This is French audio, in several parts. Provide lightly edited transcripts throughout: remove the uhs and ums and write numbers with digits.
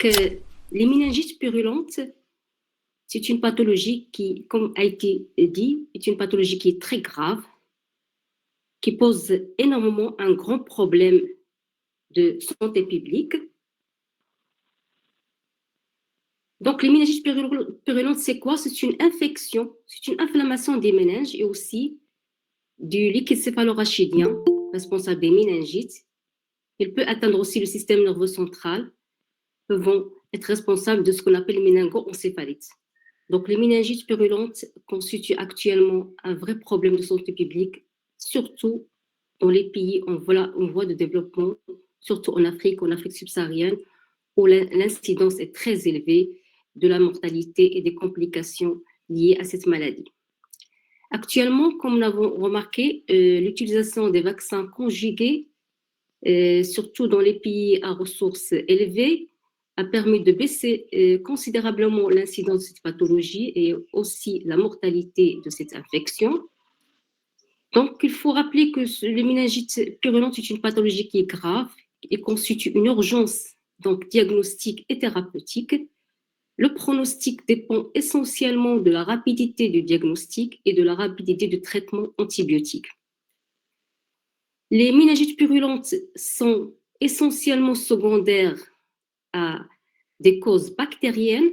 Donc, les méningites purulentes, c'est une pathologie qui, comme a été dit, est une pathologie qui est très grave, qui pose énormément un grand problème de santé publique. Donc, les méningites purulentes, c'est quoi? C'est une infection, c'est une inflammation des méninges et aussi du liquide céphalorachidien, responsable des méningites. Il peut atteindre aussi le système nerveux central, peuvent être responsables de ce qu'on appelle les méningoencéphalites. Donc, les méningites purulentes constituent actuellement un vrai problème de santé publique, surtout dans les pays en voie de développement, surtout en Afrique subsaharienne, où l'incidence est très élevée de la mortalité et des complications liées à cette maladie. Actuellement, comme nous l'avons remarqué, l'utilisation des vaccins conjugués, surtout dans les pays à ressources élevées, a permis de baisser considérablement l'incidence de cette pathologie et aussi la mortalité de cette infection. Donc, il faut rappeler que les méningites purulentes est une pathologie qui est grave et constitue une urgence donc diagnostique et thérapeutique. Le pronostic dépend essentiellement de la rapidité du diagnostic et de la rapidité du traitement antibiotique. Les méningites purulentes sont essentiellement secondaires à des causes bactériennes.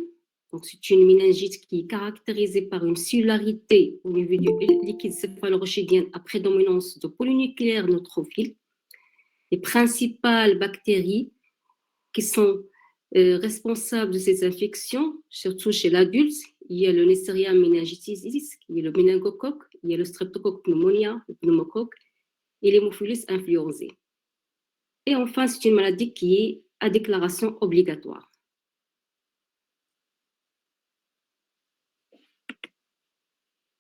Donc, c'est une méningite qui est caractérisée par une cellularité au niveau du liquide céphalorachidien à prédominance de polynucléaires neutrophiles. Les principales bactéries qui sont responsables de ces infections, surtout chez l'adulte, il y a le Neisseria meningitidis, il y a le méningocoque, il y a le streptocoque pneumonia, le pneumocoque, et l'hémophilus influenzae. Et enfin, c'est une maladie qui est à déclaration obligatoire.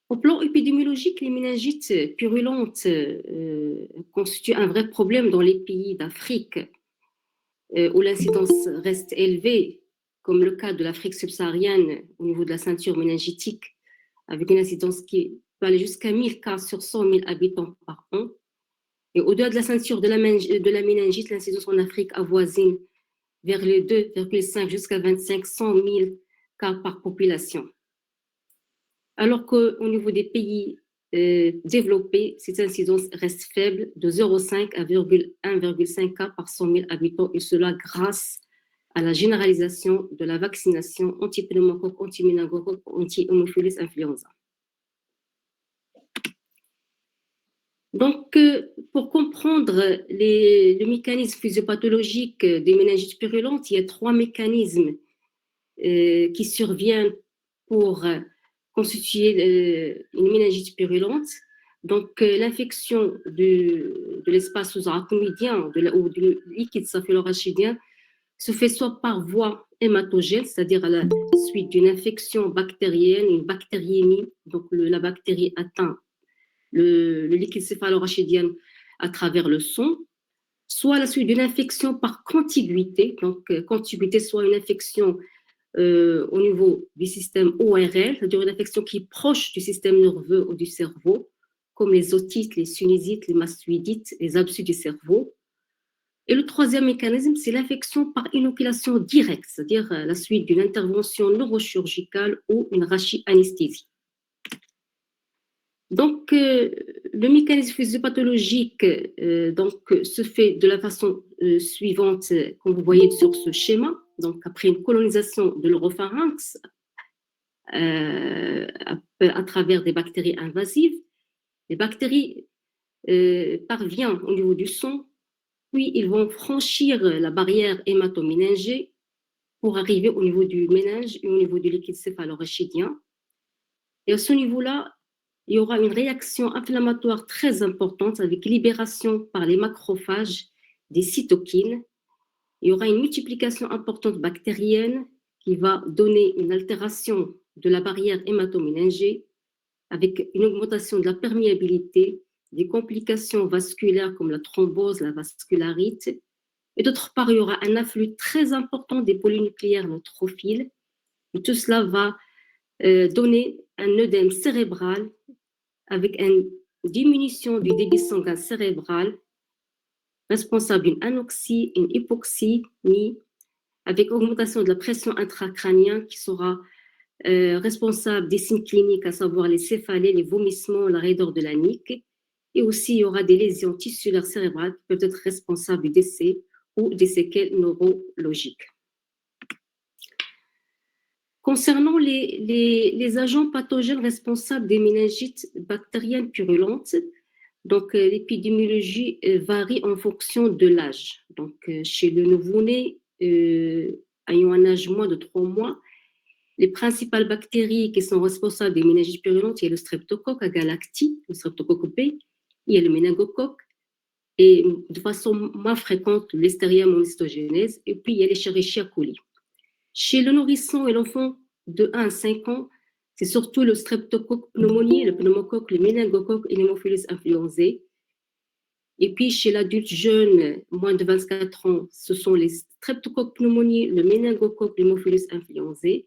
Au plan épidémiologique, les méningites purulentes constituent un vrai problème dans les pays d'Afrique où l'incidence reste élevée, comme le cas de l'Afrique subsaharienne au niveau de la ceinture méningitique, avec une incidence qui peut aller jusqu'à 1000 cas sur 100 000 habitants par an. Et au-delà de la ceinture de la méningite, l'incidence en Afrique avoisine vers les 2,5 jusqu'à 25 100 000 cas par population. Alors qu'au niveau des pays développés, cette incidence reste faible de 0,5 à 1,5 cas par 100 000 habitants, et cela grâce à la généralisation de la vaccination anti-pneumocoque, anti-méningocoque, anti-hémophilus influenza. Donc, pour comprendre le mécanisme physiopathologique des méningites purulentes, il y a 3 mécanismes qui surviennent pour constituer une méningite purulente. Donc, l'infection de l'espace sous-arachnoïdien ou du liquide céphalorachidien se fait soit par voie hématogène, c'est-à-dire à la suite d'une infection bactérienne, une bactériémie, donc la bactérie atteint le liquide céphalorachidien à travers le sang, soit à la suite d'une infection par contiguïté, donc contiguïté, soit une infection au niveau du système ORL, c'est-à-dire une infection qui est proche du système nerveux ou du cerveau, comme les otites, les sinusites, les mastoïdites, les abscesses du cerveau. Et le troisième mécanisme, c'est l'infection par inoculation directe, c'est-à-dire la suite d'une intervention neurochirurgicale ou une rachianesthésie. Donc, le mécanisme physiopathologique se fait de la façon suivante, comme vous voyez sur ce schéma. Donc, après une colonisation de l'oropharynx à travers des bactéries invasives, les bactéries parviennent au niveau du sang, puis ils vont franchir la barrière hématoméningée pour arriver au niveau du méninge et au niveau du liquide céphalorachidien. Et à ce niveau-là, il y aura une réaction inflammatoire très importante avec libération par les macrophages des cytokines. Il y aura une multiplication importante bactérienne qui va donner une altération de la barrière hématoméningée avec une augmentation de la perméabilité, des complications vasculaires comme la thrombose, la vascularite. Et d'autre part, il y aura un afflux très important des polynucléaires neutrophiles. Et tout cela va donner un œdème cérébral avec une diminution du débit sanguin cérébral responsable d'une anoxie, une hypoxémie, avec augmentation de la pression intracrânienne qui sera responsable des signes cliniques, à savoir les céphalées, les vomissements, la raideur de la nuque. Et aussi, il y aura des lésions tissulaires cérébrales qui peuvent être responsables du décès ou des séquelles neurologiques. Concernant les agents pathogènes responsables des méningites bactériennes purulentes, donc l'épidémiologie varie en fonction de l'âge. Donc chez le nouveau-né ayant un âge moins de 3 mois, les principales bactéries qui sont responsables des méningites purulentes, il y a le streptocoque agalacti, le streptocoque B, il y a le méningocoque, et de façon moins fréquente, l'Listeria monocytogenes, et puis il y a les Escherichia coli. Chez le nourrisson et l'enfant de 1 à 5 ans, c'est surtout le streptocoque pneumoniae, le pneumocoque, le méningocoque et l'hémophilus influenzae. Et puis chez l'adulte jeune, moins de 24 ans, ce sont les streptocoques pneumoniae, le méningocoque, l'hémophilus influenzae.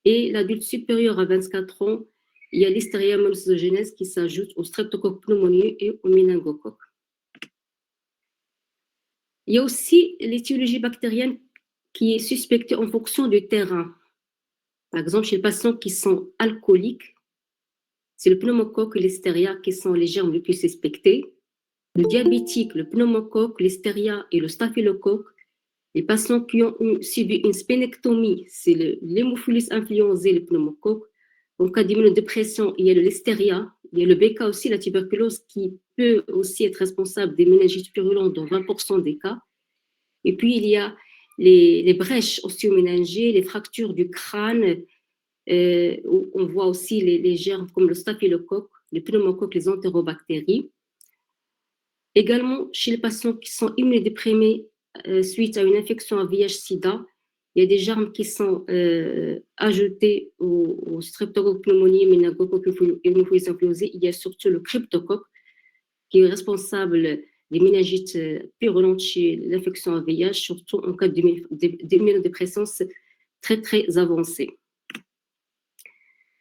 Et l'adulte supérieur à 24 ans, il y a l'Listeria monocytogenes qui s'ajoute au streptocoque pneumoniae et au méningocoque. Il y a aussi l'étiologie bactérienne qui est suspectée en fonction du terrain. Par exemple, chez les patients qui sont alcooliques, c'est le pneumocoque et l'Listeria qui sont les germes les plus suspectés. Le diabétique, le pneumocoque, l'Listeria et le staphylocoque. Les patients qui ont subi une splénectomie, c'est l'hémophilus influenzae, le pneumocoque. En cas d'immunodépression, il y a le Listeria, il y a le BK aussi, la tuberculose, qui peut aussi être responsable des méningites purulentes dans 20% des cas. Et puis, il y a les brèches osteoméningées, les fractures du crâne, où on voit aussi les germes comme le staphylocoque, les pneumocoques, les entérobactéries. Également, chez les patients qui sont immunodéprimés suite à une infection à VIH-Sida, il y a des germes qui sont ajoutés au streptocoque pneumoniae, méningocoque et hémophilus influenzae. Il y a surtout le cryptocoque qui est responsable des méningites purulentes chez l'infection à VIH, surtout en cas d'immunodépressance très, très avancée.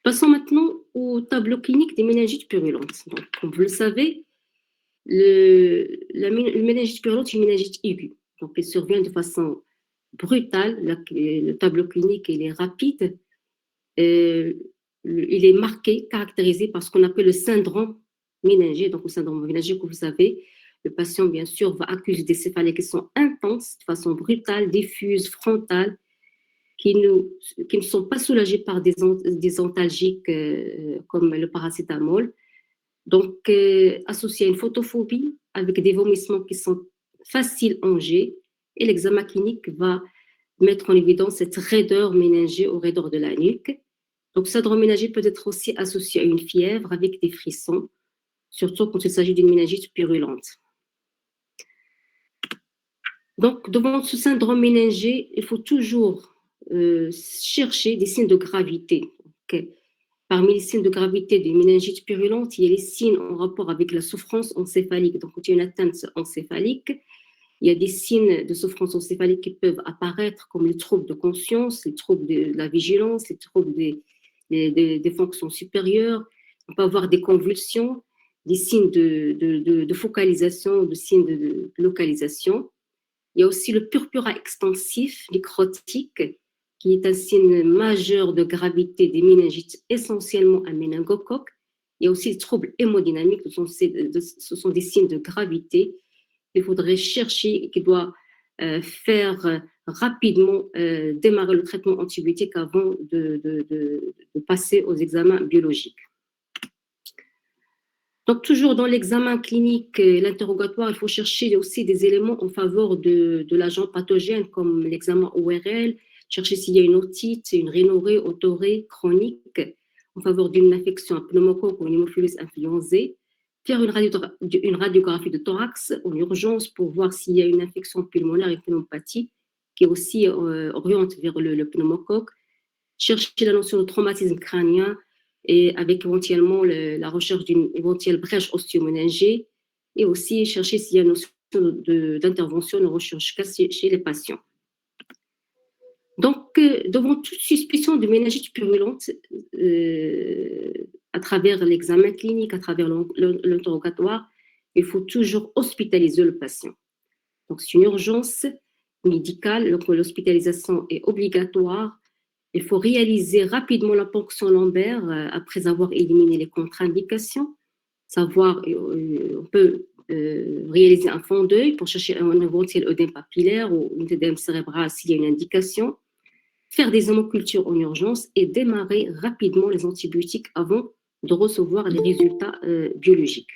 Passons maintenant au tableau clinique des méningites purulentes. Donc, comme vous le savez, le méningite purulente est une méningite aiguë. Donc, elle survient de façon brutale. Le tableau clinique il est rapide. Il est marqué, caractérisé par ce qu'on appelle le syndrome méningé. Donc, le syndrome méningé, que vous savez, le patient, bien sûr, va accuser des céphalées qui sont intenses, de façon brutale, diffuse, frontale, qui ne sont pas soulagées par des antalgiques comme le paracétamol. Donc, associé à une photophobie avec des vomissements qui sont faciles à enlever, et l'examen clinique va mettre en évidence cette raideur méningée au raideur de la nuque. Donc, ce syndrome méningé peut être aussi associé à une fièvre avec des frissons, surtout quand il s'agit d'une méningite purulente. Donc, devant ce syndrome méningé, il faut toujours chercher des signes de gravité. Okay. Parmi les signes de gravité des méningites purulentes, il y a les signes en rapport avec la souffrance encéphalique. Donc, quand il y a une atteinte encéphalique, il y a des signes de souffrance encéphalique qui peuvent apparaître comme les troubles de conscience, les troubles de la vigilance, les troubles des fonctions supérieures. On peut avoir des convulsions, des signes de focalisation, des signes de localisation. Il y a aussi le purpura extensif, nécrotique, qui est un signe majeur de gravité des méningites, essentiellement un méningocoque. Il y a aussi les troubles hémodynamiques, ce sont des signes de gravité qu'il faudrait chercher et qui doit faire rapidement démarrer le traitement antibiotique avant de passer aux examens biologiques. Donc, toujours dans l'examen clinique, l'interrogatoire, il faut chercher aussi des éléments en faveur de l'agent pathogène, comme l'examen ORL, chercher s'il y a une otite, une rhinorrhée, otorrhée chronique, en faveur d'une infection à pneumocoque ou une hémophilus influenzae, faire une radiographie de thorax en urgence pour voir s'il y a une infection pulmonaire, une pneumopathie, qui est aussi oriente vers le pneumocoque, chercher la notion de traumatisme crânien, et avec éventuellement la recherche d'une éventuelle brèche osteoméningée, et aussi chercher s'il y a une notion d'intervention neurochirurgicale chez les patients. Donc, devant toute suspicion de méningite purulente, à travers l'examen clinique, à travers l'interrogatoire, il faut toujours hospitaliser le patient. Donc, c'est une urgence, médicale, donc l'hospitalisation est obligatoire. Il faut réaliser rapidement la ponction lombaire après avoir éliminé les contre-indications. On peut réaliser un fond d'œil pour chercher un éventuel œdème papillaire ou une œdème cérébrale s'il y a une indication, faire des hémocultures en urgence et démarrer rapidement les antibiotiques avant de recevoir les résultats biologiques.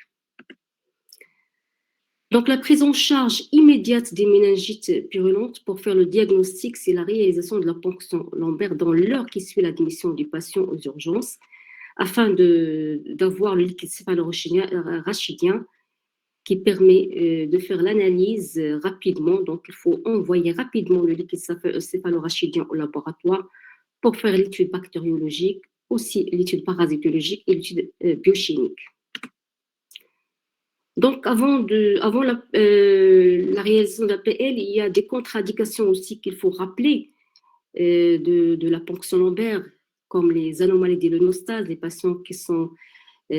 Donc, la prise en charge immédiate des méningites purulentes pour faire le diagnostic, c'est la réalisation de la ponction lombaire dans l'heure qui suit l'admission du patient aux urgences, afin d'avoir le liquide céphalorachidien qui permet de faire l'analyse rapidement. Donc, il faut envoyer rapidement le liquide céphalorachidien au laboratoire pour faire l'étude bactériologique, aussi l'étude parasitologique et l'étude biochimique. Donc, avant la réalisation de la PL, il y a des contre-indications aussi qu'il faut rappeler de la ponction lombaire, comme les anomalies d'héliostase, les patients qui sont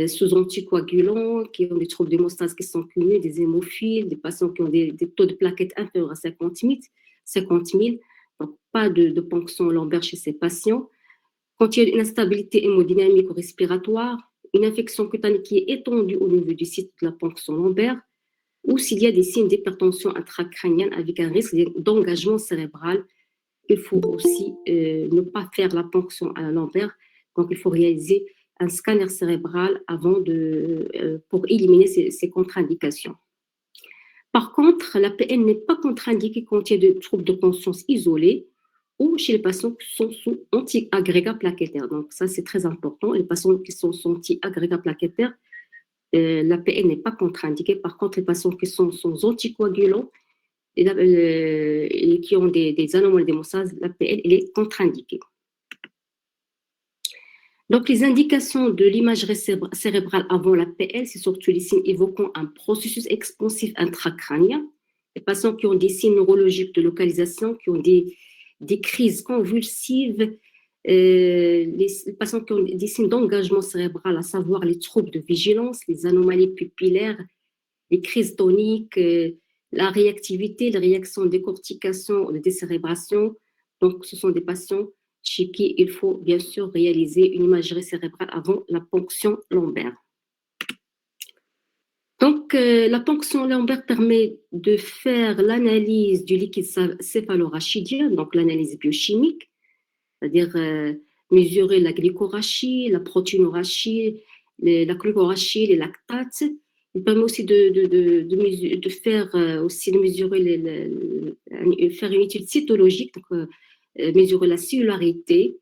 sous anticoagulants, qui ont des troubles d'hémostase qui sont cumulés, des hémophiles, des patients qui ont des taux de plaquettes inférieurs à 50 000, donc pas de ponction lombaire chez ces patients. Quand il y a une instabilité hémodynamique ou respiratoire, une infection cutanée qui est étendue au niveau du site de la ponction lombaire, ou s'il y a des signes d'hypertension intracrânienne avec un risque d'engagement cérébral, il faut aussi ne pas faire la ponction à la lombaire. Donc, il faut réaliser un scanner cérébral pour éliminer ces contre-indications. Par contre, la PN n'est pas contre-indiquée quand il y a des troubles de conscience isolés ou chez les patients qui sont sous anti-agrégats plaquettaires. Donc, ça, c'est très important. Les patients qui sont sous anti-agrégats plaquettaires, la PN n'est pas contre-indiquée. Par contre, les patients qui sont sous anticoagulants et qui ont des anomalies d'hémostase, la PN, elle est contre-indiquée. Donc, les indications de l'imagerie cérébrale avant la PL, c'est surtout les signes évoquant un processus expansif intracrânien. Les patients qui ont des signes neurologiques de localisation, qui ont des crises convulsives, les patients qui ont des signes d'engagement cérébral, à savoir les troubles de vigilance, les anomalies pupillaires, les crises toniques, la réactivité, les réactions de décortication, de décérébration. Donc, ce sont des patients chez qui il faut bien sûr réaliser une imagerie cérébrale avant la ponction lombaire. Donc, la ponction lombaire permet de faire l'analyse du liquide céphalorachidien, donc l'analyse biochimique, c'est-à-dire mesurer la glycorachie, la protéinorachie, la glucorachie, les lactates. Il permet aussi de faire faire une étude cytologique, donc mesurer la cellularité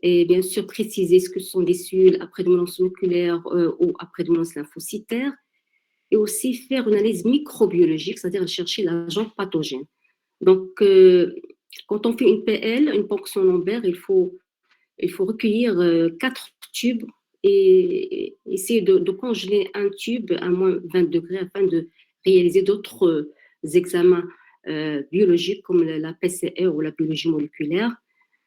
et bien sûr préciser ce que sont des cellules après dominance moléculaire ou après dominance lymphocytaire, et aussi faire une analyse microbiologique, c'est-à-dire chercher l'agent pathogène. Donc, quand on fait une PL, une ponction lombaire, il faut recueillir 4 tubes et essayer de congeler un tube à moins 20 degrés afin de réaliser d'autres examens biologiques comme la PCR ou la biologie moléculaire.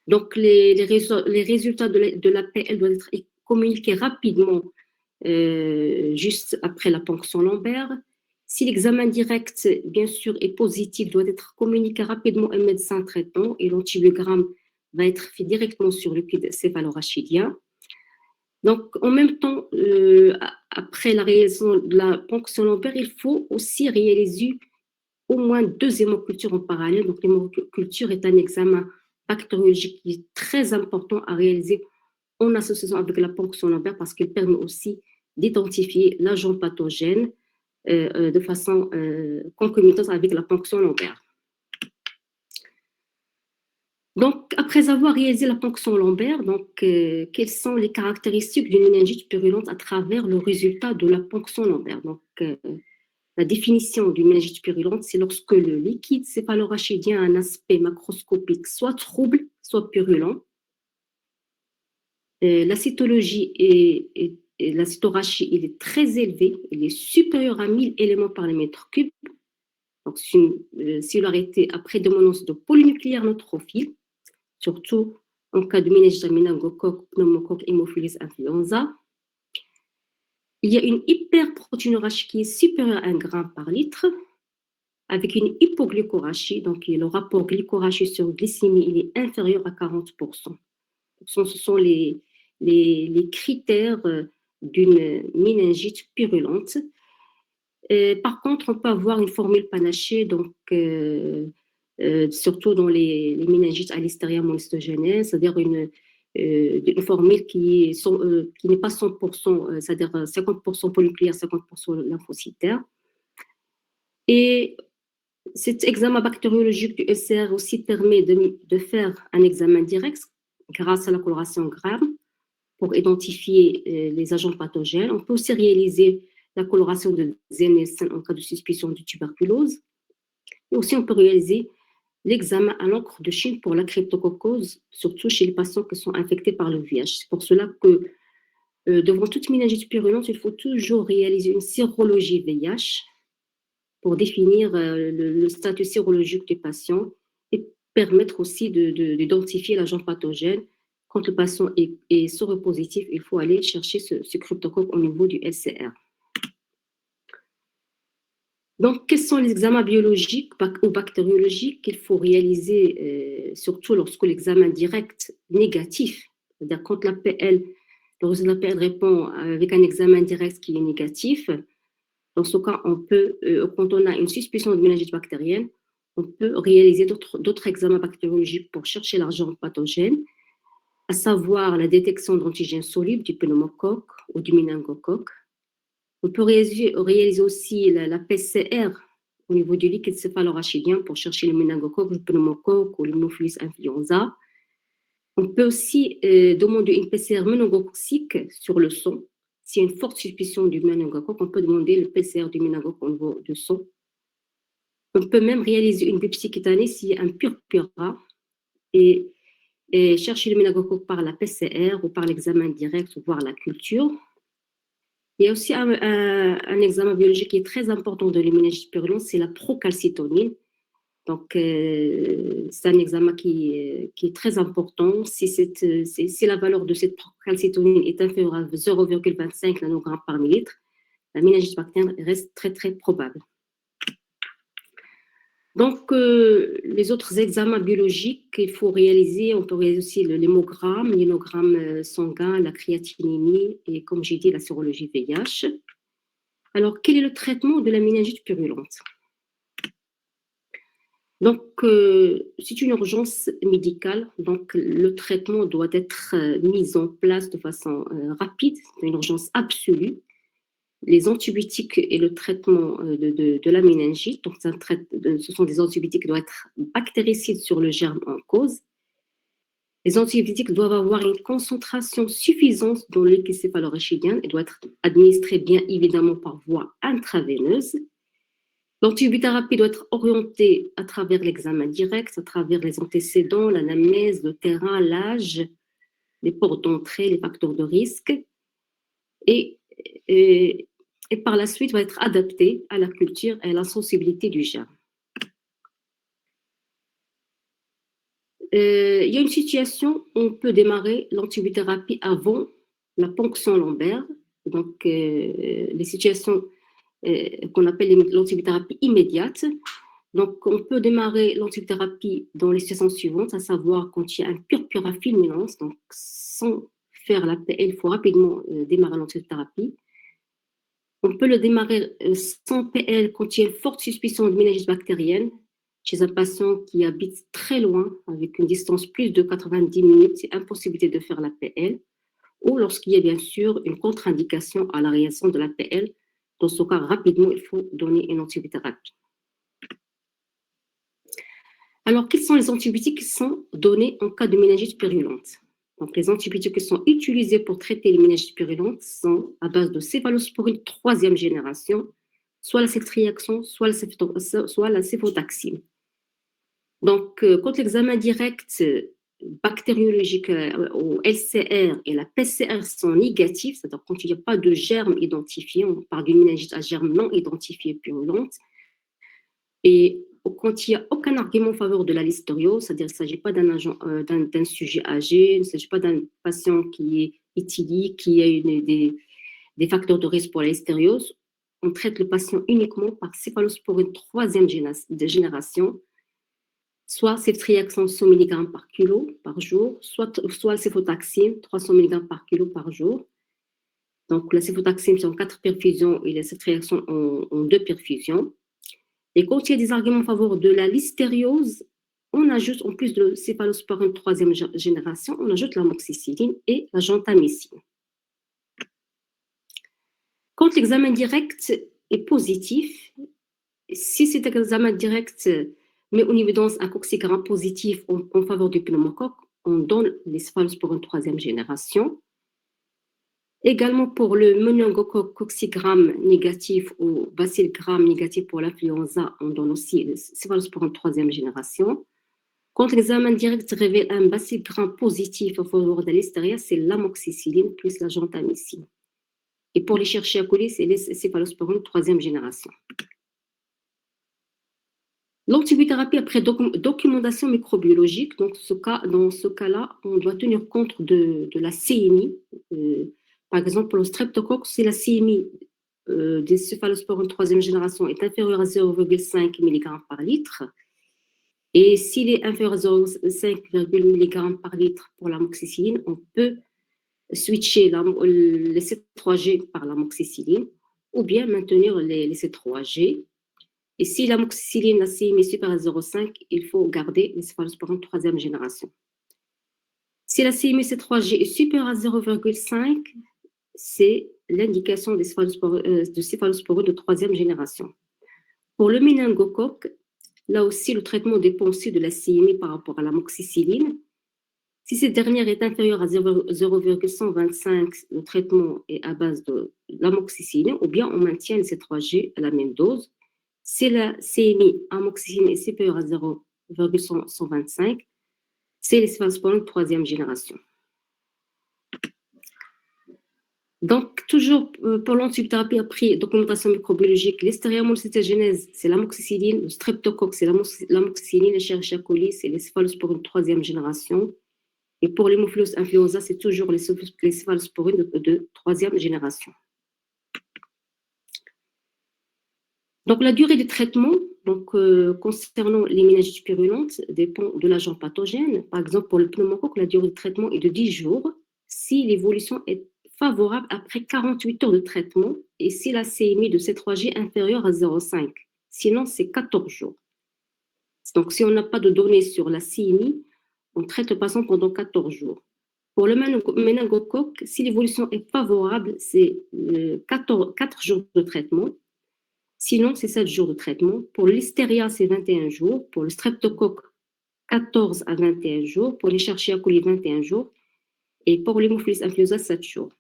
Donc, les résultats de la PL doivent être communiqués rapidement juste après la ponction lombaire. Si l'examen direct, bien sûr, est positif, doit être communiqué rapidement au médecin traitant et l'antibiogramme va être fait directement sur le liquide céphalorachidien. Donc, en même temps, après la réalisation de la ponction lombaire, il faut aussi réaliser au moins 2 hémocultures en parallèle. Donc, l'hémoculture est un examen bactériologique qui est très important à réaliser en association avec la ponction lombaire parce qu'il permet aussi d'identifier l'agent pathogène de façon concomitante avec la ponction lombaire. Donc, après avoir réalisé la ponction lombaire, quelles sont les caractéristiques d'une méningite purulente à travers le résultat de la ponction lombaire? Donc, la définition d'une méningite purulente, c'est lorsque le liquide céphalorachidien a un aspect macroscopique soit trouble, soit purulent. La cytologie et la cytorachie, il est très élevé, il est supérieur à 1000 éléments par mètre cube. Donc, c'est une cellularité à prédominance de polynucléaires neutrophile, surtout en cas de méningite méningocoque, pneumocoque, hémophilus influenza. Il y a une hyperprotéinorachie qui est supérieure à 1 gramme par litre. avec une hypoglycórachie, donc le rapport glycorachie sur glycémie, il est inférieur à 40%. Ce sont les critères d'une méningite purulente. Par contre, on peut avoir une formule panachée, donc surtout dans les méningites à l'hystéria mollistogenèse, c'est-à-dire une formule qui n'est pas 100%, c'est-à-dire 50% polynucléaire, 50% lymphocytaire. Et cet examen bactériologique du SCR aussi permet de faire un examen direct grâce à la coloration gramme pour identifier les agents pathogènes. On peut aussi réaliser la coloration de ZNS en cas de suspicion de tuberculose. Et aussi, on peut réaliser l'examen à l'encre de Chine pour la cryptococcose, surtout chez les patients qui sont infectés par le VIH. C'est pour cela que devant toute méningite purulente, il faut toujours réaliser une sérologie VIH pour définir le statut sérologique du patient et permettre aussi d'identifier l'agent pathogène. Quand le patient est séropositif, il faut aller chercher ce cryptocoque au niveau du SCR. Donc, quels sont les examens biologiques ou bactériologiques qu'il faut réaliser, surtout lorsque l'examen direct négatif, c'est-à-dire quand l'APL, le résultat de l'APL répond avec un examen direct qui est négatif. Dans ce cas, on peut, quand on a une suspicion de méningite bactérienne, on peut réaliser d'autres examens bactériologiques pour chercher l'agent pathogène, à savoir la détection d'antigènes solubles du pneumocoque ou du méningocoque. On peut réaliser aussi la PCR au niveau du liquide céphalorachidien pour chercher le méningocoque, le pneumocoque ou l'Haemophilus influenza. On peut aussi demander une PCR méningocoque sur le sang. S'il y a une forte suspicion du méningocoque, on peut demander le PCR du méningocoque au niveau du sang. On peut même réaliser une biopsie cutanée s'il y a un purpura et chercher le méningocoque par la PCR ou par l'examen direct, voire la culture. Il y a aussi un examen biologique qui est très important de l'immunogénie purulente, c'est la procalcitonine. Donc, c'est un examen qui est très important. Si la valeur de cette procalcitonine est inférieure à 0,25 nanogrammes par millilitre, la méningite bactérienne reste très, très probable. Donc, les autres examens biologiques qu'il faut réaliser, on peut réaliser aussi l'hémogramme, l'hémogramme sanguin, la créatinémie et, comme j'ai dit, la sérologie VIH. Alors, quel est le traitement de la méningite purulente? Donc, c'est une urgence médicale, donc le traitement doit être mis en place de façon rapide, c'est une urgence absolue. Les antibiotiques et le traitement de la méningite, donc ce sont des antibiotiques qui doivent être bactéricides sur le germe en cause. Les antibiotiques doivent avoir une concentration suffisante dans le liquide céphalorachidien et doivent être administrés bien évidemment par voie intraveineuse. L'antibiothérapie doit être orientée à travers l'examen direct, à travers les antécédents, l'anamnèse, le terrain, l'âge, les portes d'entrée, les facteurs de risque. Et par la suite, va être adaptée à la culture et à la sensibilité du germe. Il y a une situation où on peut démarrer l'antibiothérapie avant la ponction lombaire. Donc, les situations qu'on appelle l'antibiothérapie immédiate. Donc, on peut démarrer l'antibiothérapie dans les situations suivantes, à savoir quand il y a un purpura fulminans, donc sans faire la PL, il faut rapidement démarrer l'antibiothérapie. On peut le démarrer sans PL quand il y a une forte suspicion de méningite bactérienne chez un patient qui habite très loin, avec une distance plus de 90 minutes, c'est impossibilité de faire la PL, ou lorsqu'il y a bien sûr une contre-indication à la réalisation de la PL. Dans ce cas, rapidement, il faut donner une antibiothérapie. Alors, quels sont les antibiotiques qui sont donnés en cas de méningite purulente? Donc, les antibiotiques qui sont utilisés pour traiter les méningites purulentes sont à base de céphalosporine troisième génération, soit la ceftriaxone, soit la céfotaxime. Donc, quand l'examen direct bactériologique au LCR et la PCR sont négatifs, c'est-à-dire quand il n'y a pas de germe identifié, on parle d'une méningite à germe non identifié purulente, et quand il n'y a aucun argument en faveur de la listériose, c'est-à-dire qu'il ne s'agit pas d'un sujet âgé, il ne s'agit pas d'un patient qui est éthylique, qui a des facteurs de risque pour la listériose, on traite le patient uniquement par céphalosporine troisième génération, soit ceftriaxone 100 mg par kilo par jour, soit le céfotaxime 300 mg par kilo par jour. Donc, la céfotaxime, c'est en 4 perfusions et la ceftriaxone en 2 perfusions. Et quand il y a des arguments en faveur de la listériose, on ajoute, en plus de céphalosporine troisième génération, on ajoute l'amoxicilline et la gentamicine. Quand l'examen direct est positif, si cet examen direct met en évidence un coccigramme positif en faveur du pneumocoque, on donne les céphalosporine troisième génération. Également pour le méningocoque coccigramme négatif ou bacilgramme négatif pour l'influenza, on donne aussi le céphalosporine troisième génération. Quand l'examen direct révèle un bacilgramme positif en faveur de l'hystéria, c'est l'amoxicilline plus la gentamicine. Et pour les chercher à coller, c'est les céphalosporine troisième génération. L'antibiothérapie après documentation microbiologique, donc dans ce cas-là, on doit tenir compte de la CMI. Par exemple, pour le streptocoque, si la CMI des céphalosporine troisième génération est inférieure à 0,5 mg par litre, et s'il est inférieur à 0,5 mg par litre pour l'amoxicilline, on peut switcher les C3G par l'amoxicilline ou bien maintenir les C3G. Et si l'amoxicilline, la CMI est supérieure à 0,5, il faut garder les céphalosporine troisième génération. Si la CMI C3G est supérieure à 0,5, c'est l'indication de céphalosporine de troisième génération. Pour le méningocoque, là aussi, le traitement dépend aussi de la CMI par rapport à l'amoxicilline. Si cette dernière est inférieure à 0,125, le traitement est à base de l'amoxicilline, ou bien on maintient les C3G à la même dose. Si la CMI amoxicilline est supérieure à 0,125, c'est les céphalosporine troisième génération. Donc, toujours pour l'antibiothérapie après documentation microbiologique, l'hystériamolcytogénèse, c'est l'amoxicilline, le streptocoque, c'est l'amoxicilline, les Escherichia coli, c'est les céphalosporine troisième génération. Et pour l'hémophilus influenza, c'est toujours les céphalosporine de troisième génération. Donc, la durée de traitement, donc, concernant les méningites purulentes, dépend de l'agent pathogène. Par exemple, pour le pneumocoque, la durée de traitement est de 10 jours si l'évolution est favorable après 48 heures de traitement et si la CMI de C3G est inférieure à 0,5. Sinon, c'est 14 jours. Donc, si on n'a pas de données sur la CMI, on traite le patient pendant 14 jours. Pour le méningocoque, si l'évolution est favorable, c'est 4 jours de traitement. Sinon, c'est 7 jours de traitement. Pour l'hystéria, c'est 21 jours. Pour le streptocoque, 14 à 21 jours. Pour les Escherichia coli, 21 jours. Et pour l'hémophilus influenza, 7 jours.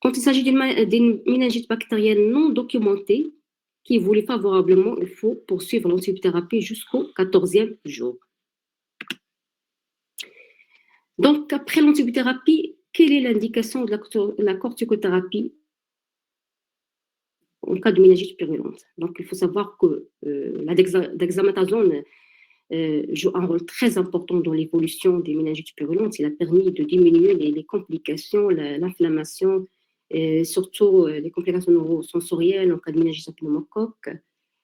Quand il s'agit d'une méningite bactérienne non documentée qui évolue favorablement, il faut poursuivre l'antibiothérapie jusqu'au 14e jour. Donc, après l'antibiothérapie, quelle est l'indication de la corticothérapie en cas de méningite purulente? Donc, il faut savoir que la dexaméthasone joue un rôle très important dans l'évolution des méningites purulentes. Il a permis de diminuer les complications, l'inflammation, surtout les complications neurosensorielles en cas de méningite pneumocoque,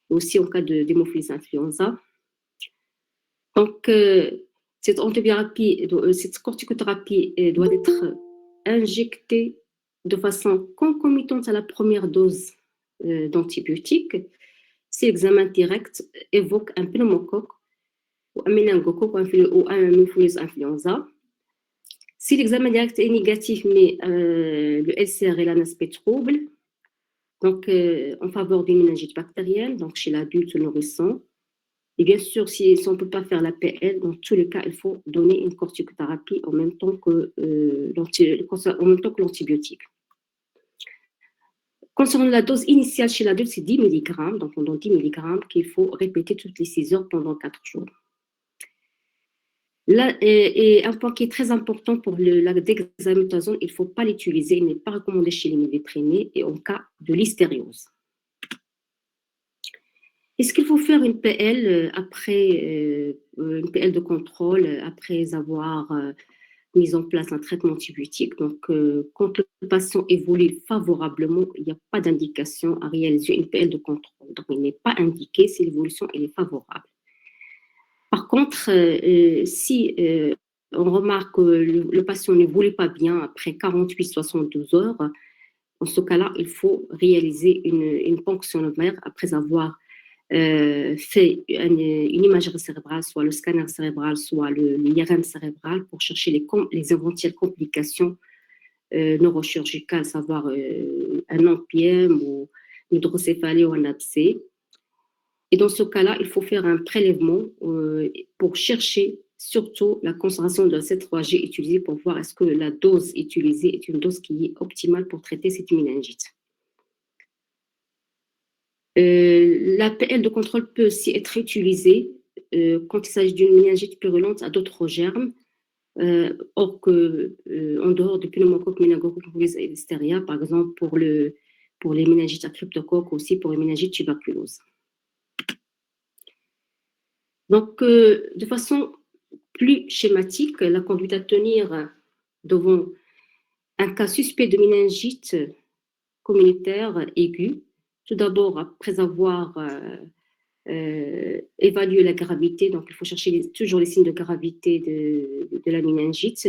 aussi en cas d'hémophilus influenza. Donc, cette corticothérapie doit être injectée de façon concomitante à la première dose d'antibiotiques si l'examen direct évoque un pneumocoque ou un méningocoque ou un hémophilus influenza. Si l'examen direct est négatif, mais le LCR est un aspect trouble, donc en faveur des méningites bactériennes, donc chez l'adulte nourrissant. Et bien sûr, si on ne peut pas faire la PL, dans tous les cas, il faut donner une corticothérapie en même temps que l'antibiotique. Concernant la dose initiale chez l'adulte, c'est 10 mg, donc on donne 10 mg qu'il faut répéter toutes les 6 heures pendant 4 jours. Là, et un point qui est très important pour la dexaméthasone, il ne faut pas l'utiliser, il n'est pas recommandé chez les milliprénés et en cas de listériose. Est-ce qu'il faut faire une PL après une PL de contrôle après avoir mise en place un traitement antibiotique. Donc, quand le patient évolue favorablement, il n'y a pas d'indication à réaliser une PL de contrôle. Donc, il n'est pas indiqué si l'évolution est favorable. Par contre, si on remarque que le patient n'évolue pas bien après 48-72 heures, dans ce cas-là, il faut réaliser une ponction lombaire après avoir fait une imagerie cérébrale, soit le scanner cérébral, soit l'IRM cérébral, pour chercher les éventuelles complications neurochirurgicales, savoir un NPM ou une hydrocéphalie ou un abcès. Et dans ce cas-là, il faut faire un prélèvement pour chercher surtout la concentration de cette 3G utilisée pour voir est-ce que la dose utilisée est une dose qui est optimale pour traiter cette méningite. La PL de contrôle peut aussi être utilisée quand il s'agit d'une méningite purulente à d'autres germes, en dehors du pneumocoque méningocoque et listeria, par exemple pour les méningites à cryptocoque, aussi pour les méningites tuberculose. Donc, de façon plus schématique, la conduite à tenir devant un cas suspect de méningite communautaire aiguë, tout d'abord, après avoir évalué la gravité, donc il faut chercher toujours les signes de gravité de la méningite,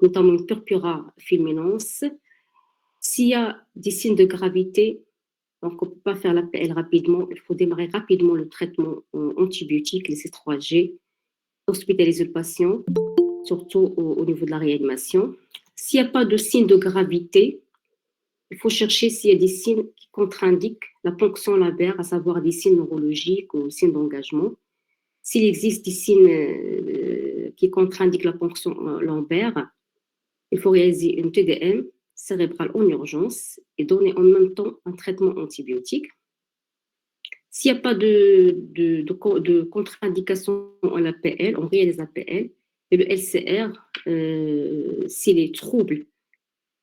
notamment une purpura fulminans. S'il y a des signes de gravité, donc on ne peut pas faire l'APL rapidement, il faut démarrer rapidement le traitement antibiotique, les C3G, hospitaliser le patient, surtout au niveau de la réanimation. S'il n'y a pas de signes de gravité, il faut chercher s'il y a des signes qui contre-indiquent la ponction lombaire, à savoir des signes neurologiques ou signes d'engagement. S'il existe des signes qui contre-indiquent la ponction lombaire, il faut réaliser une TDM cérébrale en urgence et donner en même temps un traitement antibiotique. S'il n'y a pas de contre-indication en APL, on réalise l'APL et le LCR, si les troubles,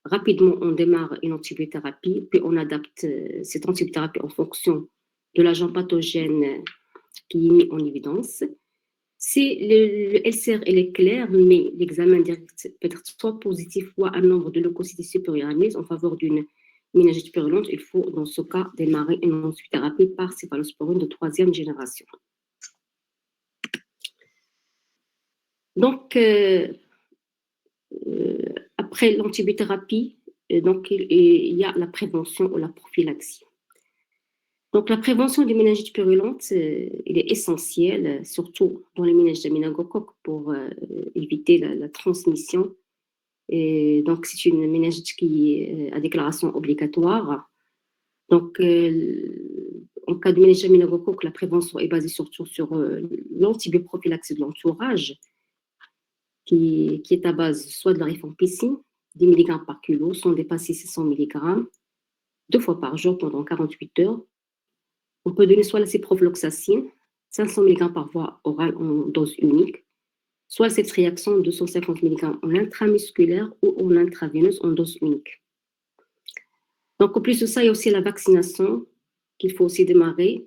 rapidement on démarre une antibiothérapie, puis on adapte cette antibiothérapie en fonction de l'agent pathogène qui est mis en évidence. Si le LCR est clair, mais l'examen direct peut être soit positif, soit un nombre de leucocytes supérieur à 1000 en faveur d'une méningite purulente, il faut dans ce cas démarrer une antibiothérapie par céphalosporine de 3e génération. Donc, après l'antibiothérapie, donc, il y a la prévention ou la prophylaxie. Donc, la prévention des méningites purulentes, il est essentiel, surtout dans les méningites à méningocoque, pour éviter la transmission. Et donc, c'est une méningite qui est à déclaration obligatoire. Donc, en cas de méningite à méningocoque, la prévention est basée surtout sur l'antibioprophylaxie de l'entourage, qui est à base soit de la rifampicine, 10 mg par kilo, sans dépasser 600 mg, 2 fois par jour pendant 48 heures. On peut donner soit la ciprofloxacine, 500 mg par voie orale en dose unique, soit cette réaction 250 mg en intramusculaire ou en intraveineuse en dose unique. Donc, en plus de ça, il y a aussi la vaccination qu'il faut aussi démarrer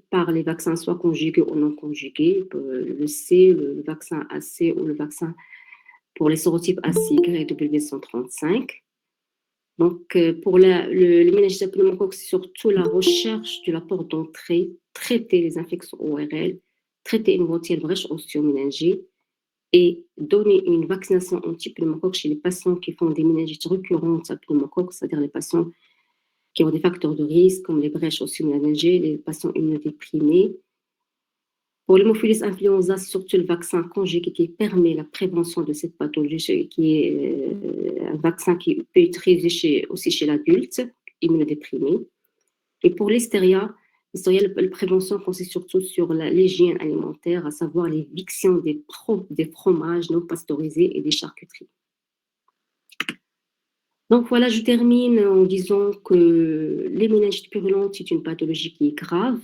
par les vaccins soit conjugués ou non conjugués, le C, le vaccin AC ou le vaccin pour les sérotypes ACY et W135. Donc, pour le méningite à pneumocoque, c'est surtout la recherche de la porte d'entrée, traiter les infections ORL, traiter une éventuelle brèche osteoméningée et donner une vaccination anti-pneumocoque chez les patients qui font des méningites récurrentes à pneumocoque, c'est-à-dire les patients qui ont des facteurs de risque comme les brèches osteoméningées, les patients immunodéprimés. Pour l'hémophilus influenza, c'est surtout le vaccin conjugué qui permet la prévention de cette pathologie, qui est un vaccin qui peut être utilisé aussi chez l'adulte immunodéprimé. Et pour l'hystéria, la prévention consiste surtout sur l'hygiène alimentaire, à savoir l'éviction des fromages non pasteurisés et des charcuteries. Donc voilà, je termine en disant que les méningites purulentes, c'est une pathologie qui est grave.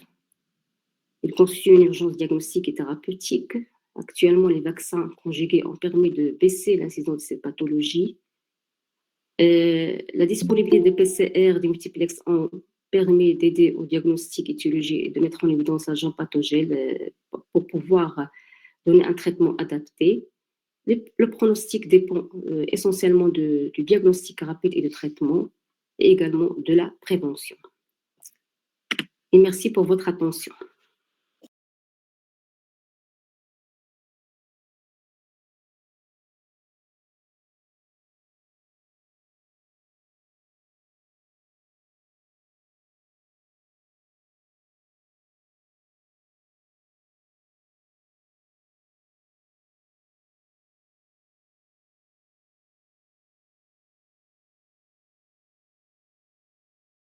Il constitue une urgence diagnostique et thérapeutique. Actuellement, les vaccins conjugués ont permis de baisser l'incidence de cette pathologie. La disponibilité des PCR, des multiplex, ont permis d'aider au diagnostic étiologie et de mettre en évidence l'agent pathogène pour pouvoir donner un traitement adapté. Le pronostic dépend essentiellement du diagnostic rapide et de traitement, et également de la prévention. Et merci pour votre attention.